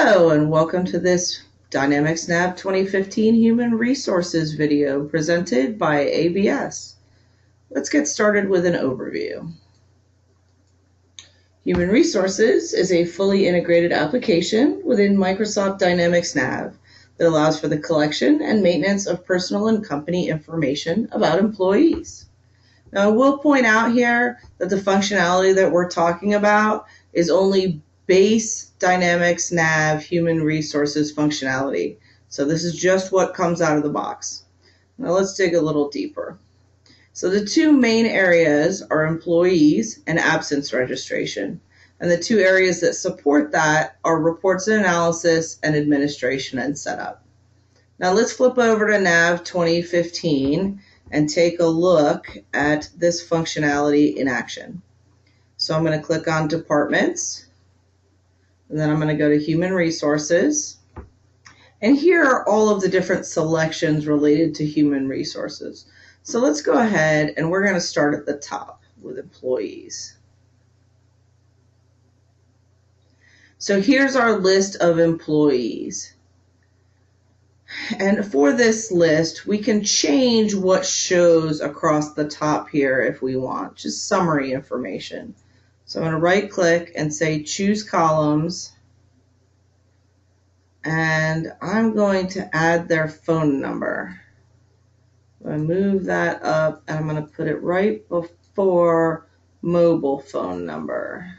Hello and welcome to this Dynamics NAV 2015 Human Resources video presented by ABS. Let's get started with an overview. Human Resources is a fully integrated application within Microsoft Dynamics NAV that allows for the collection and maintenance of personal and company information about employees. Now, I will point out here that the functionality that we're talking about is only base Dynamics NAV Human Resources functionality. So this is just what comes out of the box. Now let's dig a little deeper. So the two main areas are employees and absence registration. And the two areas that support that are reports and analysis and administration and setup. Now let's flip over to NAV 2015 and take a look at this functionality in action. So I'm going to click on Departments, and then I'm going to go to Human Resources. And here are all of the different selections related to human resources. So let's go ahead and we're going to start at the top with employees. So here's our list of employees. And for this list, we can change what shows across the top here if we want, just summary information. So I'm going to right click and say choose columns, and I'm going to add their phone number. I'm going to move that up and I'm going to put it right before mobile phone number.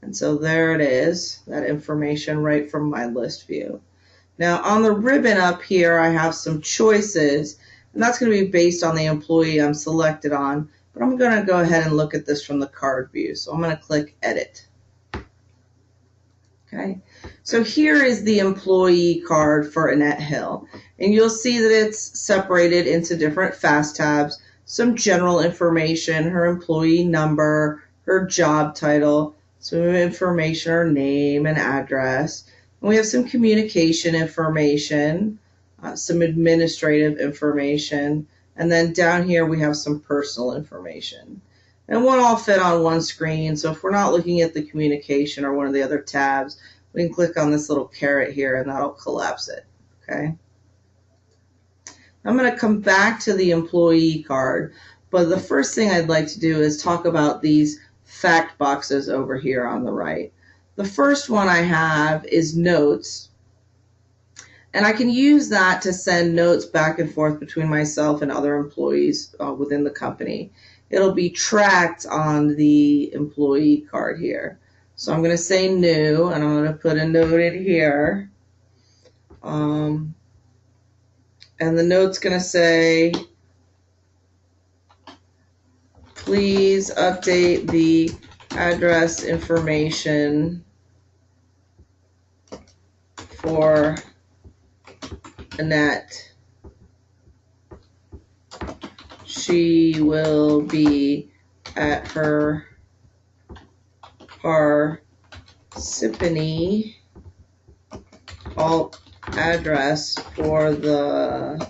And so there it is, that information right from my list view. Now on the ribbon up here I have some choices, and that's going to be based on the employee I'm selected on. But I'm going to go ahead and look at this from the card view. So I'm going to click Edit. Okay, so here is the employee card for Annette Hill. And you'll see that it's separated into different fast tabs, some general information, her employee number, her job title, some information, her name and address. And we have some communication information, some administrative information. And then down here we have some personal information. And it won't all fit on one screen, so if we're not looking at the communication or one of the other tabs, we can click on this little caret here and that'll collapse it. Okay. I'm going to come back to the employee card, but the first thing I'd like to do is talk about these fact boxes over here on the right. The first one I have is notes. And I can use that to send notes back and forth between myself and other employees within the company. It'll be tracked on the employee card here. So I'm going to say new, and I'm going to put a note in here. And the note's going to say, please update the address information for Annette. She will be at her Parsippany alt address for the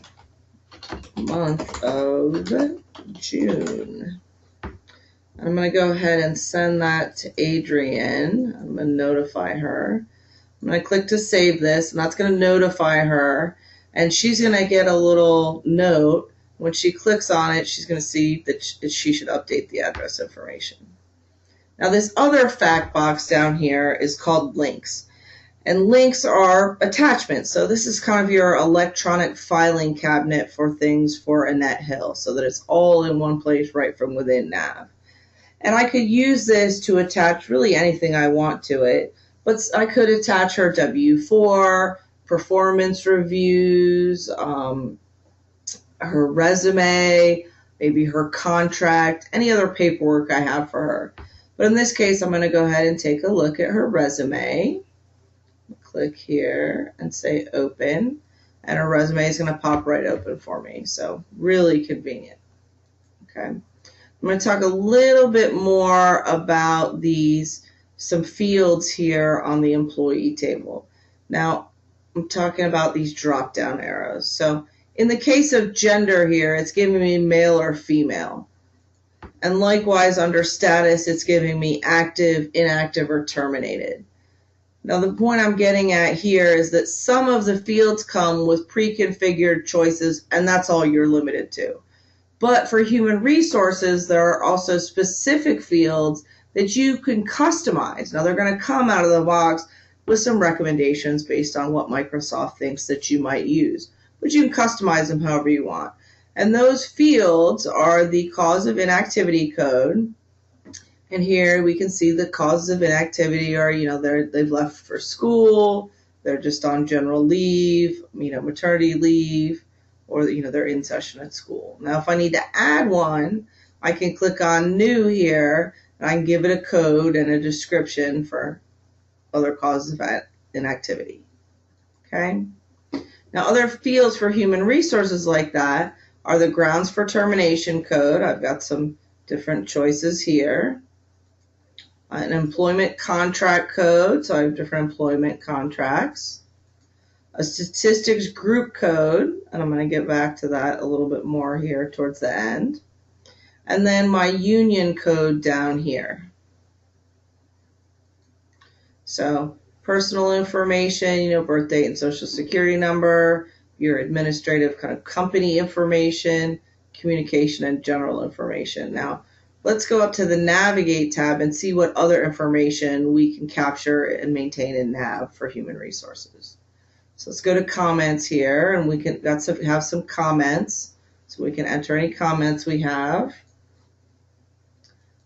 month of June. I'm going to go ahead and send that to Adrienne. I'm going to notify her. I'm going to click to save this, and that's going to notify her. And she's going to get a little note. When she clicks on it, she's going to see that she should update the address information. Now this other fact box down here is called links. And links are attachments. So this is kind of your electronic filing cabinet for things for Annette Hill, so that it's all in one place right from within NAV. And I could use this to attach really anything I want to it. But I could attach her W-4, performance reviews, her resume, maybe her contract, any other paperwork I have for her. But in this case, I'm going to go ahead and take a look at her resume. Click here and say open, and her resume is going to pop right open for me. So really convenient. Okay. I'm going to talk a little bit more about some fields here on the employee table. Now, I'm talking about these drop-down arrows. So in the case of gender here, it's giving me male or female. And likewise, under status, it's giving me active, inactive, or terminated. Now the point I'm getting at here is that some of the fields come with pre-configured choices, and that's all you're limited to. But for human resources, there are also specific fields that you can customize. Now they're going to come out of the box with some recommendations based on what Microsoft thinks that you might use, but you can customize them however you want. And those fields are the cause of inactivity code. And here we can see the causes of inactivity are, they've left for school, they're just on general leave, maternity leave, or, they're in session at school. Now, if I need to add one, I can click on new here, and I can give it a code and a description for other causes of inactivity. Okay? Now, other fields for human resources like that are the grounds for termination code. I've got some different choices here. An employment contract code, so I have different employment contracts. A statistics group code, and I'm going to get back to that a little bit more here towards the end. And then my union code down here. So personal information, birth date and social security number, your administrative kind of company information, communication, and general information. Now, let's go up to the Navigate tab and see what other information we can capture and maintain in NAV for human resources. So let's go to comments here, and we can have some comments. So we can enter any comments we have.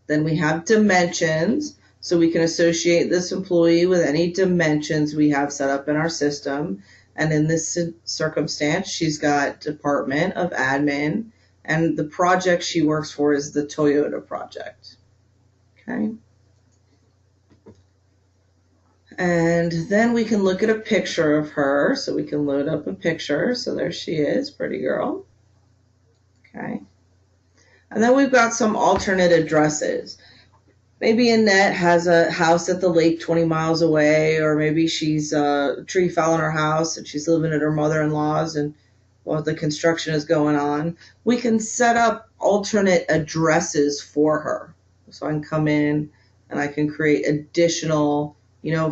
Then we have dimensions. So we can associate this employee with any dimensions we have set up in our system. And in this circumstance, she's got Department of Admin, and the project she works for is the Toyota project. Okay. And then we can look at a picture of her. So we can load up a picture. So there she is, pretty girl. Okay. And then we've got some alternate addresses. Maybe Annette has a house at the lake 20 miles away, or maybe she's a tree fell in her house and she's living at her mother-in-law's and while the construction is going on. We can set up alternate addresses for her. So I can come in and I can create additional,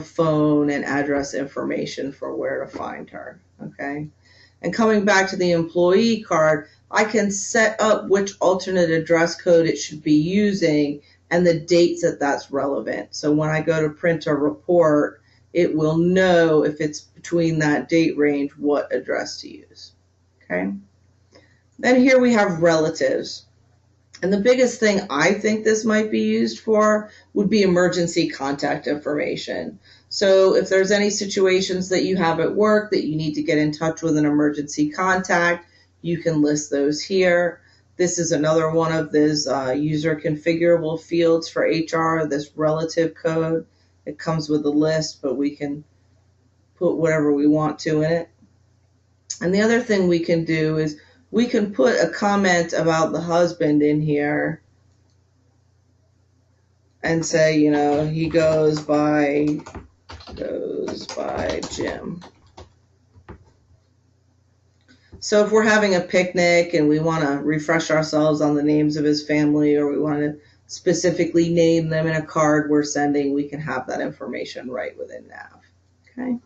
phone and address information for where to find her. Okay. And coming back to the employee card, I can set up which alternate address code it should be using and the dates that that's relevant. So when I go to print a report, it will know if it's between that date range what address to use. Okay. Then here we have relatives. And the biggest thing I think this might be used for would be emergency contact information. So if there's any situations that you have at work that you need to get in touch with an emergency contact, you can list those here. This is another one of those user configurable fields for HR, this relative code. It comes with a list, but we can put whatever we want to in it. And the other thing we can do is we can put a comment about the husband in here and say, he goes by Jim. So if we're having a picnic and we want to refresh ourselves on the names of his family, or we want to specifically name them in a card we're sending, we can have that information right within NAV. Okay.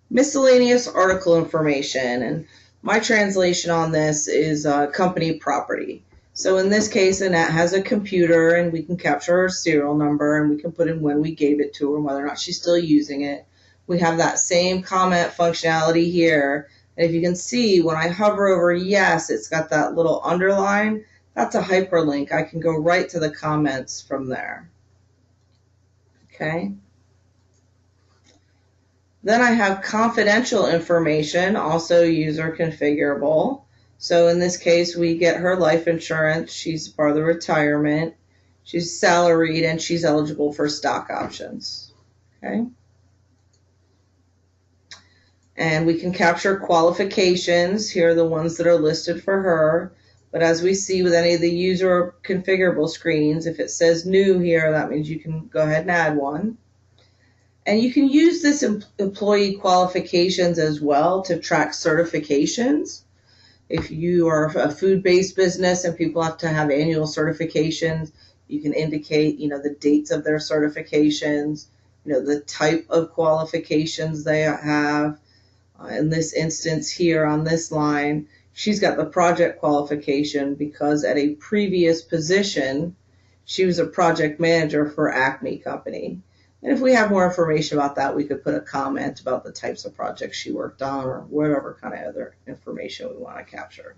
Miscellaneous article information, and my translation on this is company property. So in this case, Annette has a computer, and we can capture her serial number, and we can put in when we gave it to her, whether or not she's still using it. We have that same comment functionality here. And if you can see, when I hover over yes, it's got that little underline. That's a hyperlink. I can go right to the comments from there. Okay. Then I have confidential information, also user configurable. So in this case, we get her life insurance. She's part of the retirement. She's salaried, and she's eligible for stock options. Okay. And we can capture qualifications. Here are the ones that are listed for her. But as we see with any of the user configurable screens, if it says new here, that means you can go ahead and add one. And you can use this employee qualifications as well to track certifications. If you are a food-based business and people have to have annual certifications, you can indicate, the dates of their certifications. the type of qualifications they have. In this instance here on this line, she's got the project qualification because at a previous position, she was a project manager for Acme Company. And if we have more information about that, we could put a comment about the types of projects she worked on or whatever kind of other information we want to capture.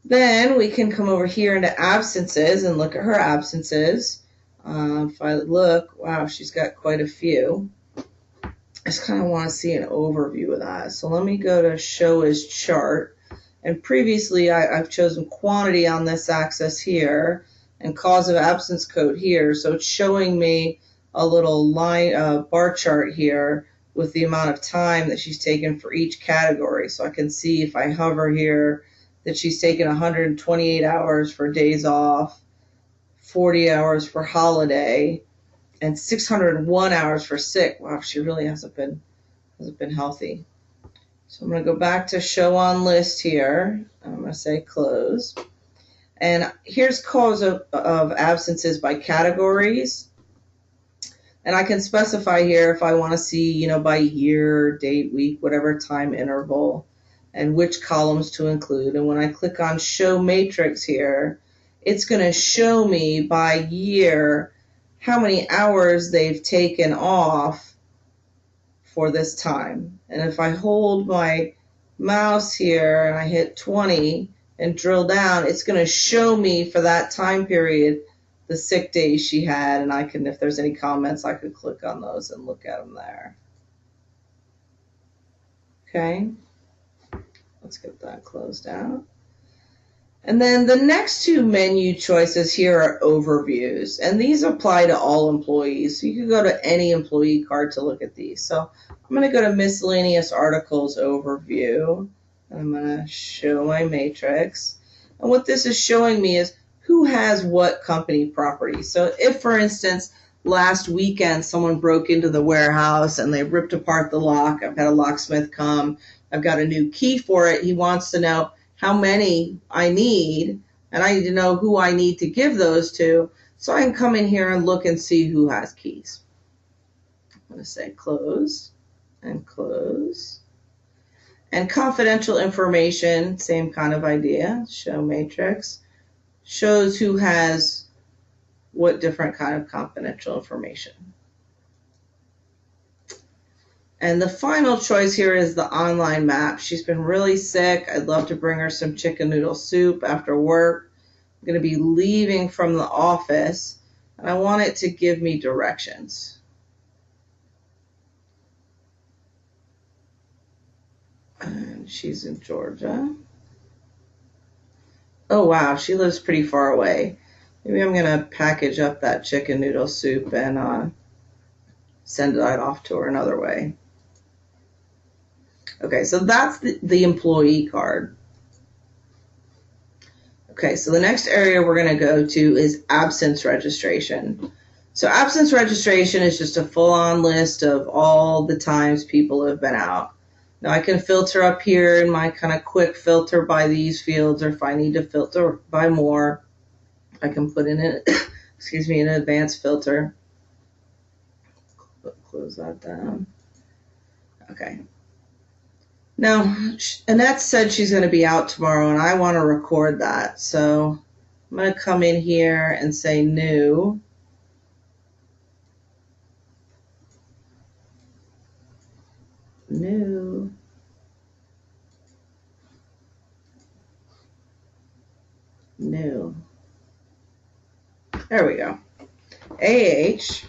Then we can come over here into absences and look at her absences. If I look, wow, she's got quite a few. I just kind of want to see an overview of that. So let me go to show as chart. And previously I've chosen quantity on this axis here and cause of absence code here. So it's showing me a little line bar chart here with the amount of time that she's taken for each category. So I can see if I hover here that she's taken 128 hours for days off, 40 hours for holiday, and 601 hours for sick. Wow, she really hasn't been healthy. So I'm going to go back to show on list here. I'm going to say close. And here's cause of absences by categories. And I can specify here if I want to see, by year, date, week, whatever time interval, and which columns to include. And when I click on show matrix here, it's going to show me by year how many hours they've taken off for this time. And if I hold my mouse here and I hit 20 and drill down, it's going to show me for that time period the sick days she had, and I can, if there's any comments, I could click on those and look at them there. Okay, let's get that closed out. And then the next two menu choices here are overviews, and these apply to all employees. So you can go to any employee card to look at these. So I'm going to go to miscellaneous articles overview. I'm going to show my matrix. And what this is showing me is who has what company property. So if, for instance, last weekend someone broke into the warehouse and they ripped apart the lock, I've had a locksmith come, I've got a new key for it, he wants to know how many I need, and I need to know who I need to give those to, so I can come in here and look and see who has keys. I'm going to say close and close. And confidential information, same kind of idea, show matrix, shows who has what different kind of confidential information. And the final choice here is the online map. She's been really sick. I'd love to bring her some chicken noodle soup after work. I'm going to be leaving from the office, and I want it to give me directions. And she's in Georgia. Oh, wow, she lives pretty far away. Maybe I'm going to package up that chicken noodle soup and send it off to her another way. Okay, so that's the employee card. Okay, so the next area we're going to go to is absence registration. So absence registration is just a full-on list of all the times people have been out. Now I can filter up here in my kind of quick filter by these fields, or if I need to filter by more, I can put in an, an advanced filter. Close that down. Okay. Now, Annette said she's going to be out tomorrow, and I want to record that. So I'm going to come in here and say new. New. New. There we go. AH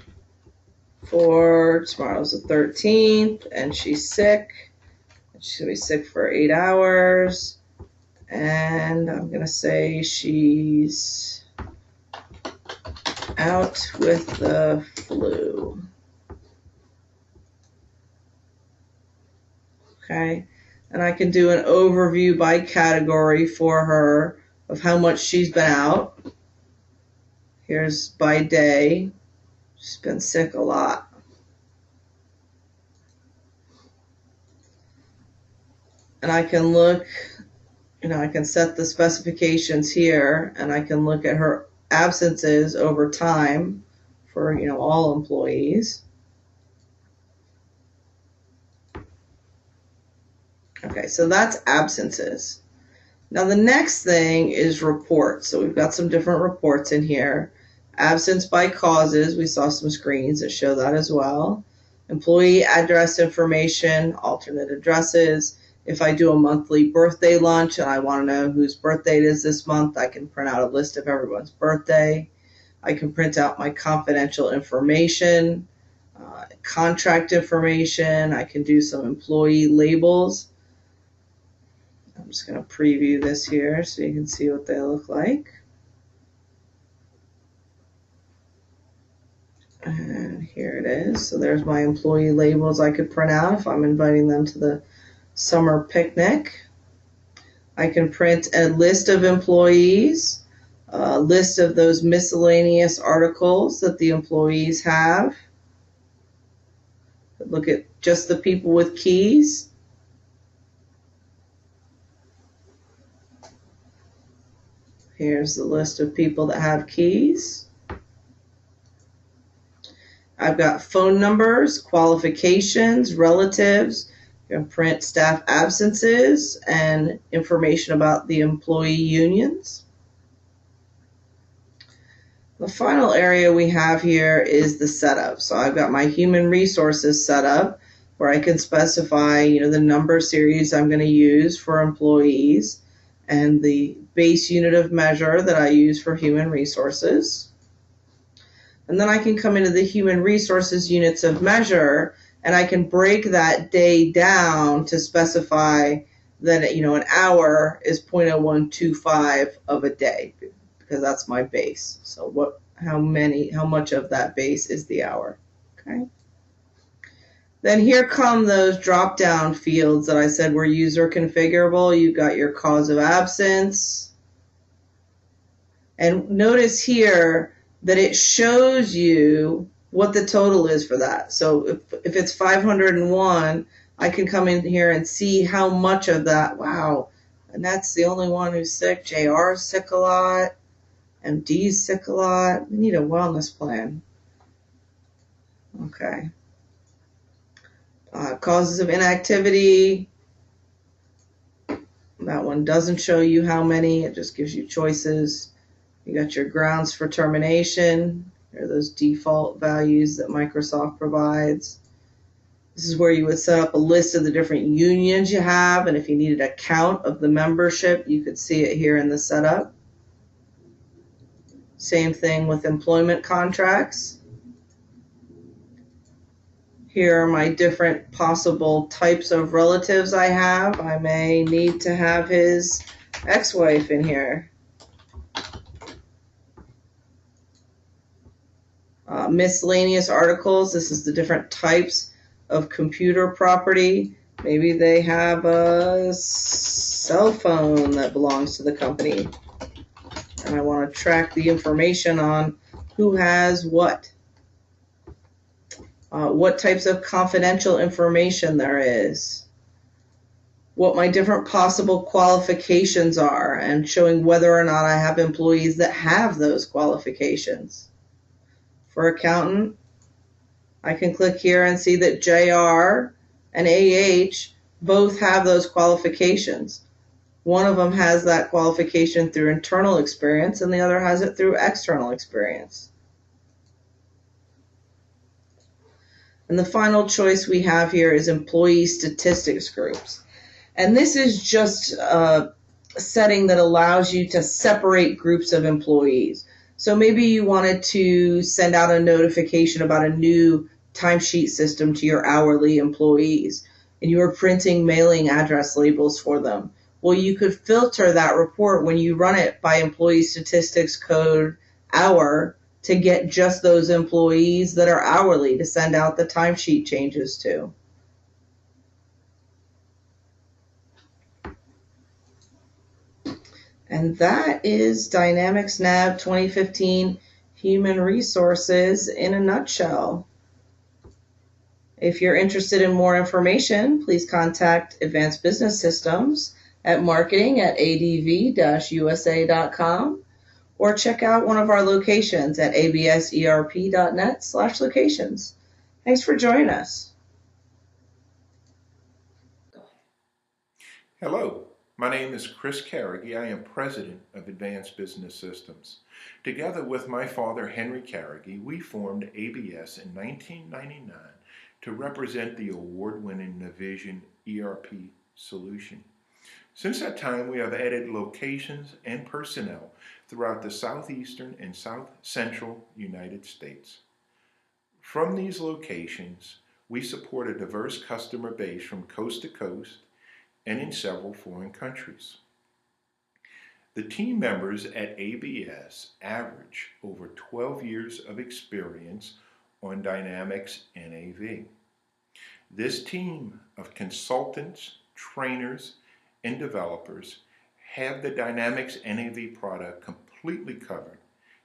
for tomorrow's the 13th, and she's sick. She's going to be sick for 8 hours. And I'm going to say she's out with the flu. Okay. And I can do an overview by category for her of how much she's been out. Here's by day. She's been sick a lot. And I can look, I can set the specifications here, and I can look at her absences over time for, all employees. Okay, so that's absences. Now the next thing is reports. So we've got some different reports in here. Absence by causes, we saw some screens that show that as well. Employee address information, alternate addresses. If I do a monthly birthday lunch and I want to know whose birthday it is this month, I can print out a list of everyone's birthday. I can print out my confidential information, contract information. I can do some employee labels. I'm just going to preview this here so you can see what they look like. And here it is. So there's my employee labels I could print out if I'm inviting them to the summer picnic. I can print a list of employees, a list of those miscellaneous articles that the employees have. Look at just the people with keys. Here's the list of people that have keys. I've got phone numbers, qualifications, relatives. You can print staff absences and information about the employee unions. The final area we have here is the setup. So I've got my human resources setup where I can specify, the number series I'm going to use for employees and the base unit of measure that I use for human resources. And then I can come into the human resources units of measure and I can break that day down to specify that, an hour is 0.0125 of a day because that's my base. So how much of that base is the hour? Okay. Then here come those drop-down fields that I said were user configurable. You've got your cause of absence. And notice here that it shows you what the total is for that. So if it's 501, I can come in here and see how much of that, wow, and that's the only one who's sick. JR's sick a lot. MD's sick a lot. We need a wellness plan. Okay. Causes of inactivity. That one doesn't show you how many. It just gives you choices. You got your grounds for termination. Here are those default values that Microsoft provides. This is where you would set up a list of the different unions you have, and if you needed a count of the membership, you could see it here in the setup. Same thing with employment contracts. Here are my different possible types of relatives I have. I may need to have his ex-wife in here. Miscellaneous articles. This is the different types of computer property. Maybe they have a cell phone that belongs to the company. And I want to track the information on who has what types of confidential information there is, what my different possible qualifications are, and showing whether or not I have employees that have those qualifications. For accountant, I can click here and see that JR and AH both have those qualifications. One of them has that qualification through internal experience and the other has it through external experience. And the final choice we have here is employee statistics groups. And this is just a setting that allows you to separate groups of employees. So maybe you wanted to send out a notification about a new timesheet system to your hourly employees, and you were printing mailing address labels for them. Well, you could filter that report when you run it by employee statistics code hour to get just those employees that are hourly to send out the timesheet changes to. And that is Dynamics NAV 2015 Human Resources in a nutshell. If you're interested in more information, please contact Advanced Business Systems at marketing@adv-usa.com or check out one of our locations at abserp.net/locations. Thanks for joining us. Hello, my name is Chris Carrigy. I am president of Advanced Business Systems. Together with my father, Henry Carrigy, we formed ABS in 1999 to represent the award-winning Navision ERP solution. Since that time, we have added locations and personnel throughout the southeastern and south central United States. From these locations, we support a diverse customer base from coast to coast and in several foreign countries. The team members at ABS average over 12 years of experience on Dynamics NAV. This team of consultants, trainers, and developers have the Dynamics NAV product completely covered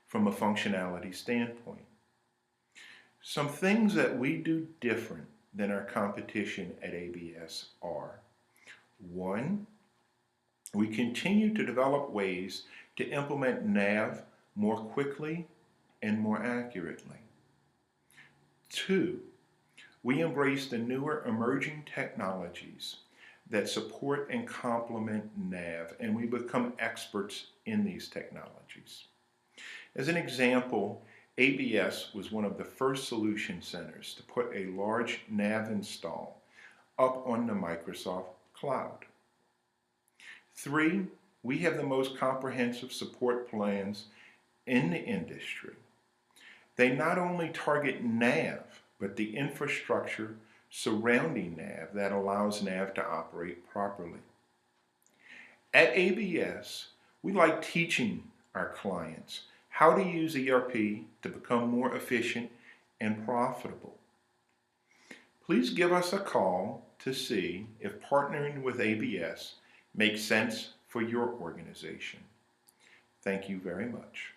from a functionality standpoint. Some things that we do different than our competition at ABS are: 1, we continue to develop ways to implement NAV more quickly and more accurately. 2, we embrace the newer emerging technologies that support and complement NAV, and we become experts in these technologies. As an example, ABS was one of the first solution centers to put a large NAV install up on the Microsoft cloud. 3, we have the most comprehensive support plans in the industry. They not only target NAV, but the infrastructure surrounding NAV that allows NAV to operate properly. At ABS, we like teaching our clients how to use ERP to become more efficient and profitable. Please give us a call to see if partnering with ABS makes sense for your organization. Thank you very much.